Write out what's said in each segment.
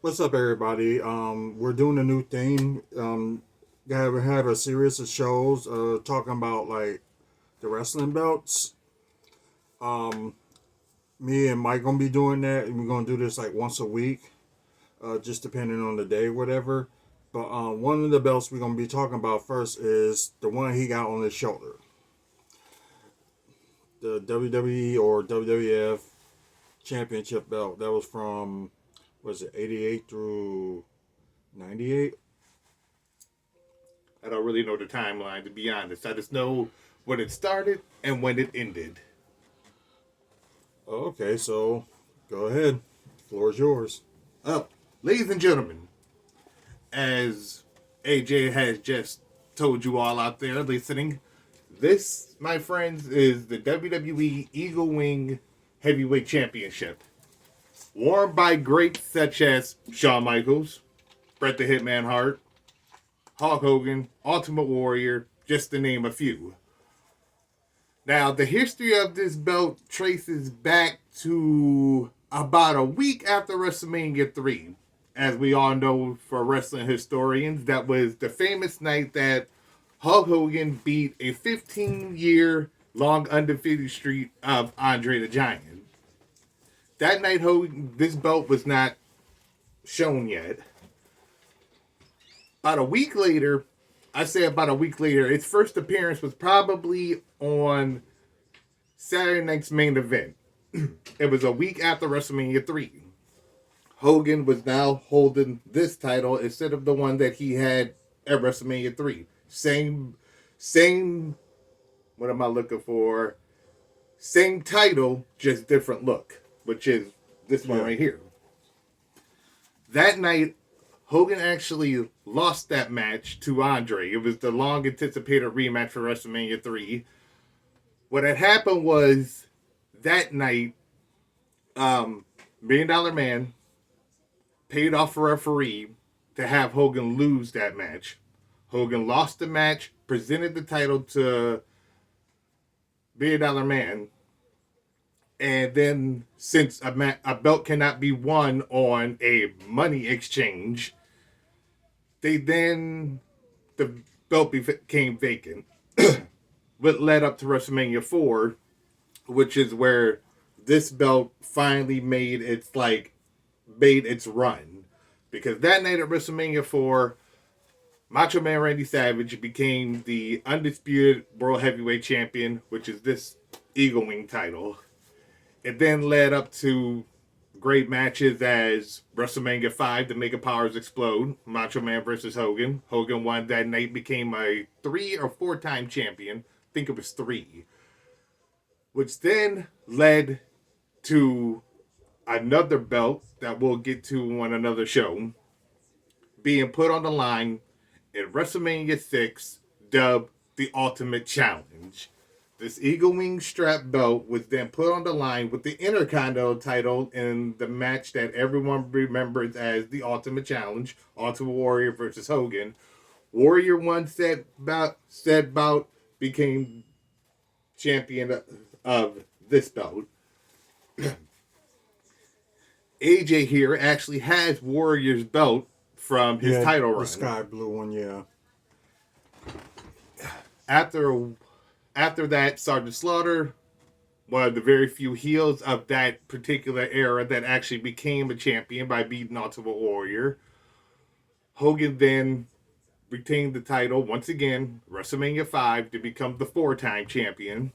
What's up, everybody? We're doing a new thing. Have a series of shows talking about like the wrestling belts. Um, Me and Mike gonna be doing that, and we're gonna do this like once a week, just depending on the day, whatever. But one of the belts we're gonna be talking about first is the one he got on his shoulder, the WWE or WWF Championship belt. That was from was it 88 through 98? I don't really know the timeline, to be honest. I just know when it started and when it ended. Okay, so go ahead. The floor is yours. Oh, ladies and gentlemen, as AJ has just told you all out there listening, this, my friends, is the WWE Eagle Wing Heavyweight Championship. Worn by greats such as Shawn Michaels, Bret the Hitman Hart, Hulk Hogan, Ultimate Warrior, just to name a few. Now, the history of this belt traces back to about a week after WrestleMania 3. As we all know, for wrestling historians, that was the famous night that Hulk Hogan beat a 15-year long undefeated streak of Andre the Giant. That night, this belt was not shown yet. About a week later, I say about a week later, its first appearance was probably on Saturday night's main event. It was a week after WrestleMania 3. Hogan was now holding this title instead of the one that he had at WrestleMania 3. Same, what am I looking for? Same title, just different look, which is this one Yeah. right here. That night, Hogan actually lost that match to Andre. It was the long anticipated rematch for WrestleMania 3. What had happened was that night, Million Dollar Man paid off a referee to have Hogan lose that match. Hogan lost the match, presented the title to Million Dollar Man, and then since a belt cannot be won on a money exchange, the belt became vacant. What led up to WrestleMania 4, which is where this belt finally made its run. Because that night at WrestleMania 4, Macho Man Randy Savage became the undisputed World Heavyweight Champion, which is this Eagle Wing title. It then led up to great matches as WrestleMania 5, the Mega Powers Explode, Macho Man versus Hogan. Hogan won that night, became a 3 or 4 time champion. I think it was 3. Which then led to another belt that we'll get to on another show being put on the line in WrestleMania 6, dubbed the Ultimate Challenge. This Eagle Wing strap belt was then put on the line with the Intercontinental title in the match that everyone remembers as the Ultimate Challenge, Ultimate Warrior versus Hogan. Warrior won said bout, became champion of this belt. AJ here actually has Warrior's belt from his Yeah, title the run. sky blue one. Yeah. After after that, Sergeant Slaughter, one of the very few heels of that particular era that actually became a champion by beating Ultimate Warrior. Hogan then retained the title once again, WrestleMania 5, to become the 4 time champion.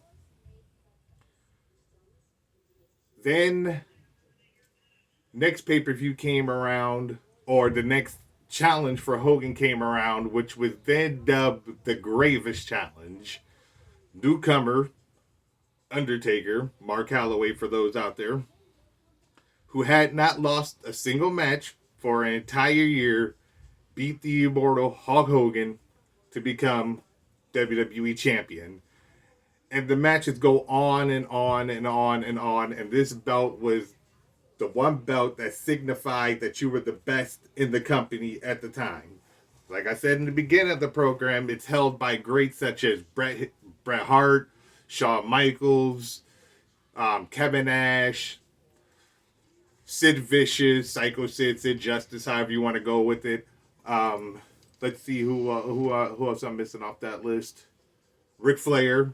Then, next pay per view came around, or the next challenge for Hogan came around, which was then dubbed the Gravest Challenge. Newcomer, Undertaker, Mark Calloway for those out there, who had not lost a single match for an entire year, beat the immortal Hulk Hogan to become WWE Champion. And the matches go on and on and on and on. And this belt was the one belt that signified that you were the best in the company at the time. Like I said in the beginning of the program, it's held by greats such as Bret Hart, Shawn Michaels, Kevin Nash, Sid Vicious, Psycho Sid Justice, however you want to go with it. Let's see who else I'm missing off that list. Ric Flair,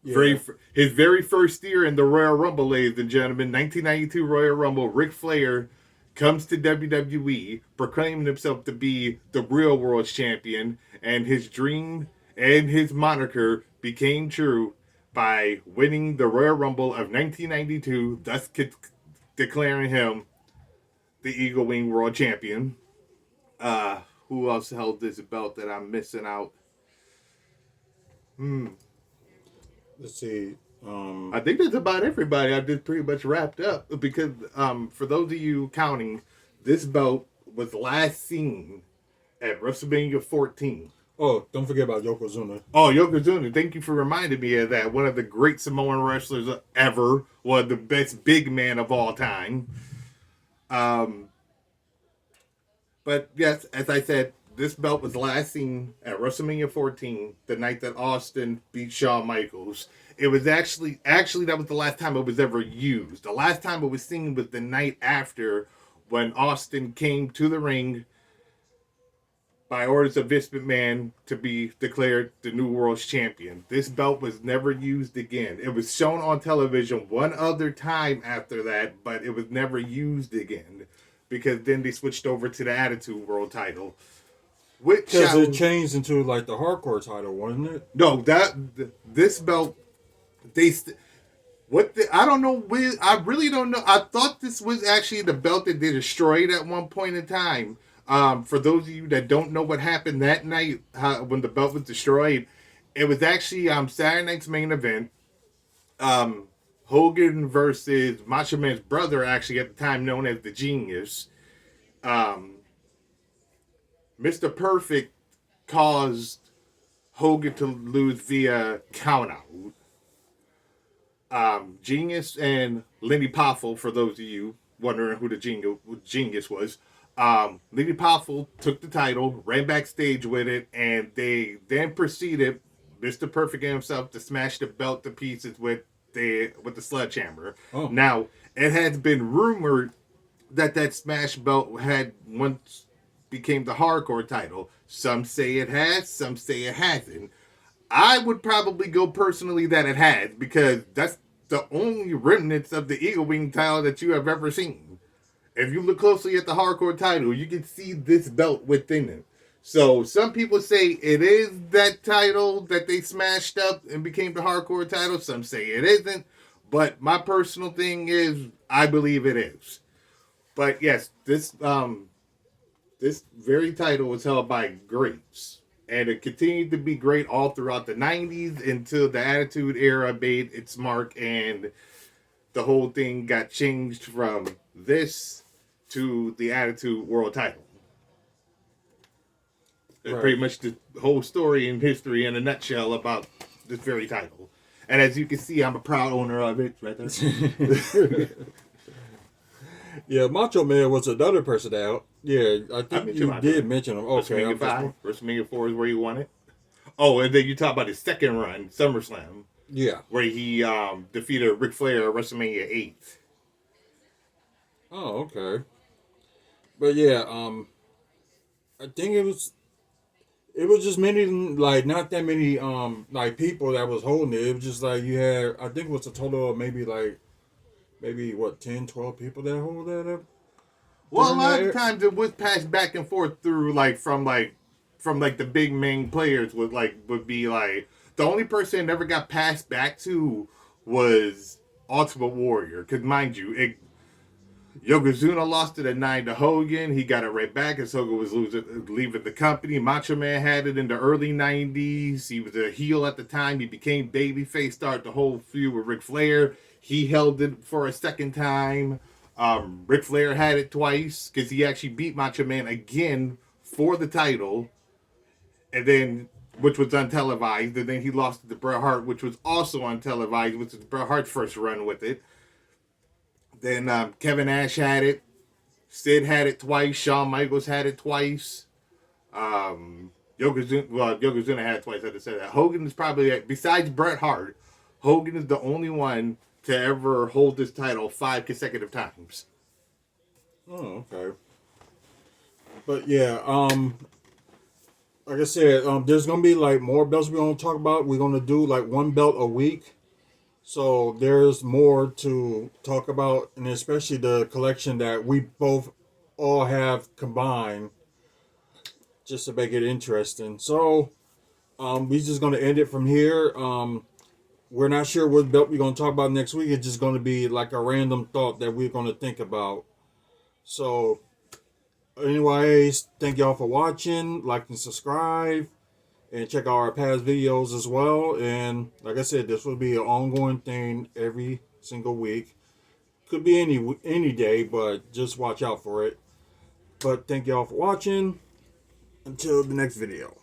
Yeah. his very first year in the Royal Rumble, ladies and gentlemen, 1992 Royal Rumble. Ric Flair comes to WWE, proclaiming himself to be the real world champion, and his dream and his moniker became true by winning the Royal Rumble of 1992, thus declaring him the Eagle Wing World Champion. Who else held this belt that I'm missing out? Let's see. I think that's about everybody. I just pretty much wrapped up because for those of you counting, this belt was last seen at WrestleMania 14. Oh, don't forget about Yokozuna. Oh, Yokozuna, thank you for reminding me of that. One of the great Samoan wrestlers ever. One of the best big man of all time. But yes, as I said, this belt was last seen at WrestleMania 14, the night that Austin beat Shawn Michaels. It was actually that was the last time it was ever used. The last time it was seen was the night after, when Austin came to the ring by orders of Vince McMahon to be declared the new world's champion. This belt was never used again. It was shown on television one other time after that, but it was never used again because then they switched over to the Attitude World title. Because it changed into like the hardcore title, wasn't it? No, this belt, I don't know. I really don't know. I thought this was actually the belt that they destroyed at one point in time. For those of you that don't know what happened that night when the belt was destroyed, it was actually Saturday night's main event. Hogan versus Macho Man's brother, actually at the time known as the Genius. Mr. Perfect caused Hogan to lose via countout. Genius and Lenny Poffel, for those of you wondering who the Genius was. Lenny Poffel took the title, ran backstage with it, and they then proceeded, Mr. Perfect himself, to smash the belt to pieces with the sledgehammer. Oh. Now, it has been rumored that smash belt had once became the hardcore title. Some say it has, some say it hasn't. I would probably go personally that it has, because that's the only remnants of the Eagle Wing title that you have ever seen. If you look closely at the hardcore title, you can see this belt within it. So some people say it is that title that they smashed up and became the hardcore title. Some say it isn't. But my personal thing is, I believe it is. But yes, this very title was held by greats. And it continued to be great all throughout the 90s until the Attitude Era made its mark and the whole thing got changed from this to the Attitude World title. That's pretty much the whole story and history in a nutshell about this very title. And as you can see, I'm a proud owner of it right there. Yeah, Macho Man was another person out. Yeah, I think you did mention him. Okay, WrestleMania 5. WrestleMania 4 is where you won it. Oh, and then you talk about his second run, SummerSlam. Yeah. Where he defeated Ric Flair at WrestleMania 8. Oh, okay. But yeah, I think it was just many, like, not that many like people that was holding it. It was just like you had, I think it was a total of maybe 10, 12 people that hold that up. Well, a lot of times it was passed back and forth through from the big main players would be like, the only person that never got passed back to was Ultimate Warrior. Because mind you, Yokozuna lost it at 9 to Hogan. He got it right back as Hogan was leaving the company. Macho Man had it in the early 90s. He was a heel at the time. He became babyface, started the whole feud with Ric Flair. He held it for a second time. Ric Flair had it twice because he actually beat Macho Man again for the title, and then which was untelevised. And then he lost it to Bret Hart, which was also untelevised, which was Bret Hart's first run with it. Then Kevin Nash had it. Sid had it twice. Shawn Michaels had it twice. Yokozuna had it twice. I had to say that. Hogan is probably, besides Bret Hart, Hogan is the only one to ever hold this title 5 consecutive times. Oh, okay. But yeah, like I said, there's gonna be like more belts we're gonna talk about. We're gonna do like one belt a week. So there's more to talk about, and especially the collection that we both all have combined, just to make it interesting. So we're just gonna end it from here. We're not sure what belt we're gonna talk about next week. It's just gonna be like a random thought that we're gonna think about. So, anyways, thank y'all for watching. Like and subscribe, and check out our past videos as well. And like I said, this will be an ongoing thing every single week. Could be any day, but just watch out for it. But thank y'all for watching. Until the next video.